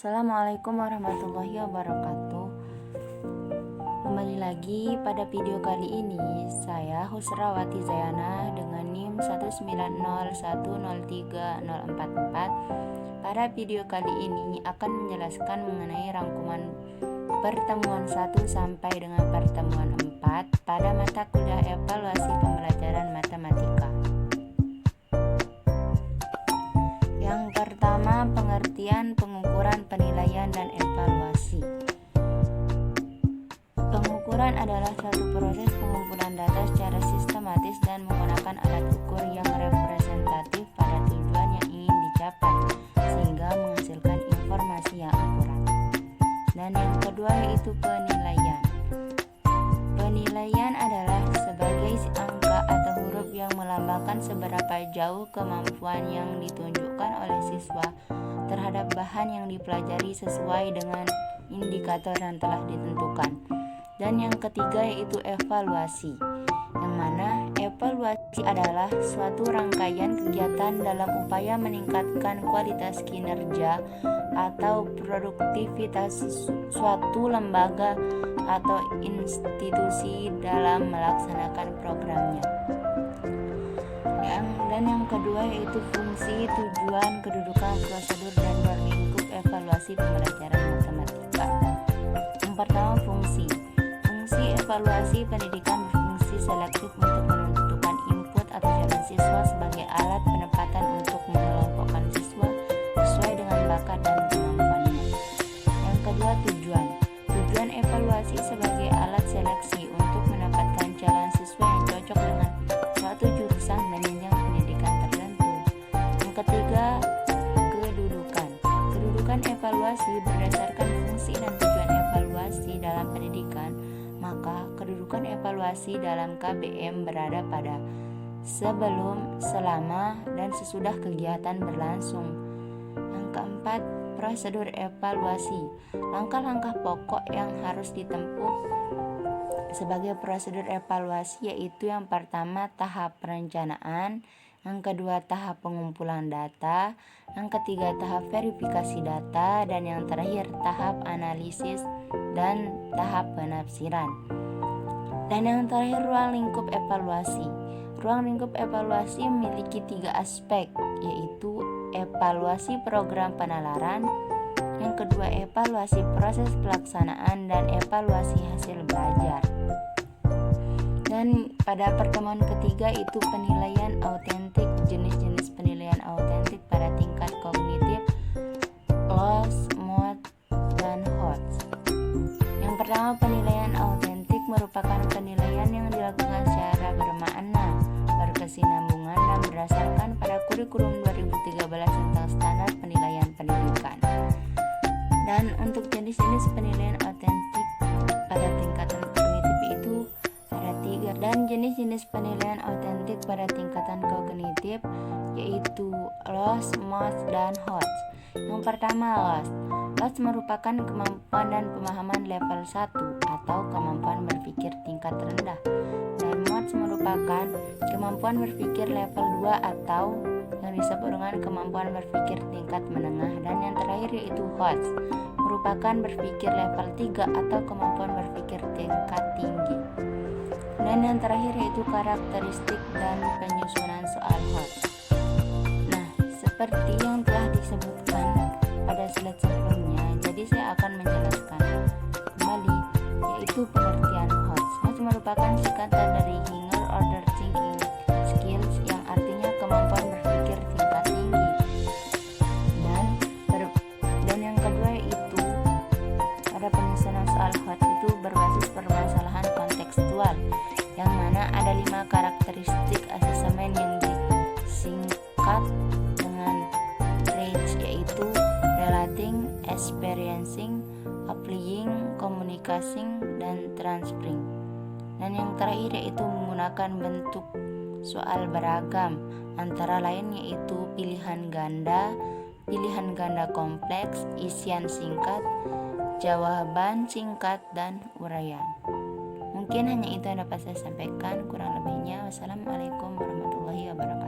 Assalamualaikum warahmatullahi wabarakatuh. Kembali lagi pada video kali ini, saya Husrawati Zayana dengan NIM 190103044. Pada video kali ini akan menjelaskan mengenai rangkuman pertemuan 1 sampai dengan pertemuan 4 pada mata kuliah evaluasi pembelajaran matematika. Yang pertama, pengertian, pengukuran, penilaian, dan evaluasi. Pengukuran adalah suatu proses pengumpulan data secara sistematis dan menggunakan alat ukur yang representatif pada tujuan yang ingin dicapai, sehingga menghasilkan informasi yang akurat. Dan yang kedua yaitu penilaian. Penilaian adalah sebagai angka atau huruf yang melambangkan seberapa jauh kemampuan yang ditunjukkan oleh siswa terhadap bahan yang dipelajari sesuai dengan indikator yang telah ditentukan. Dan yang ketiga yaitu evaluasi, yang mana evaluasi adalah suatu rangkaian kegiatan dalam upaya meningkatkan kualitas kinerja atau produktivitas suatu lembaga atau institusi dalam melaksanakan programnya. Dan yang kedua yaitu fungsi, tujuan, kedudukan, prosedur, dan ruang lingkup evaluasi pembelajaran matematika. Yang pertama, fungsi. Fungsi evaluasi pendidikan berfungsi selektif untuk menentukan input atau jalan siswa sebagai alat penempatan untuk mengelompokkan siswa sesuai dengan bakat dan kemampuannya. Yang kedua, tujuan. Tujuan evaluasi sebagai alat seleksi untuk mendapatkan jalan siswa yang cocok dengan suatu jurusan dan jenjang pendidikan tertentu. Yang ketiga, kedudukan. Kedudukan evaluasi berdasarkan fungsi dan tujuan evaluasi dalam pendidikan, maka kedudukan evaluasi dalam KBM berada pada sebelum, selama, dan sesudah kegiatan berlangsung. Yang keempat, prosedur evaluasi. Langkah-langkah pokok yang harus ditempuh sebagai prosedur evaluasi yaitu yang pertama tahap perencanaan, yang kedua tahap pengumpulan data, yang ketiga tahap verifikasi data, dan yang terakhir tahap analisis dan tahap penafsiran. Dan yang terakhir ruang lingkup evaluasi. Ruang lingkup evaluasi memiliki 3 aspek, yaitu evaluasi program penalaran, yang kedua evaluasi proses pelaksanaan, dan evaluasi hasil belajar. Dan pada pertemuan ketiga itu penilaian autentik, jenis-jenis penilaian autentik pada tingkat kognitif, Loss, Mode, dan HOTS. Yang pertama, penilaian autentik merupakan penilaian yang dilakukan secara bermakna, berkesinambungan, dan berdasarkan pada kurikulum 2013 tentang standar penilaian pendidikan. Dan untuk jenis-jenis penilaian autentik pada tingkatan kognitif itu ada 3. Dan jenis-jenis penilaian autentik pada tingkatan kognitif yaitu Loss, Mode, dan HOTS. Yang pertama, Loss. Loss merupakan kemampuan dan pemahaman level 1 atau kemampuan berpikir tingkat rendah. Dan Mods merupakan kemampuan berpikir level 2 atau yang disebut dengan kemampuan berpikir tingkat menengah. Dan yang terakhir yaitu HOTS, merupakan berpikir level 3 atau kemampuan berpikir tingkat tinggi. Dan yang terakhir yaitu karakteristik dan penyusunan soal HOTS. Nah, seperti yang telah disebutkan pada slide sebelumnya, jadi saya akan menjelaskan kembali, yaitu pengertian HOTS. HOTS merupakan singkatan dari Higher Order Thinking Skills, yang artinya kemampuan berpikir tingkat tinggi. Dan yang kedua yaitu pada penyusunan soal HOTS itu berbasis permasalahan kontekstual, yang mana ada 5 karakteristik asesmen yang disingkat dengan RAGE, yaitu Relating, Experiencing, Applying, Communicating, dan Transferring. Dan yang terakhir yaitu menggunakan bentuk soal beragam, antara lain yaitu pilihan ganda kompleks, isian singkat, jawaban singkat, dan uraian. Mungkin hanya itu yang dapat saya sampaikan, kurang lebihnya wassalamualaikum warahmatullahi wabarakatuh.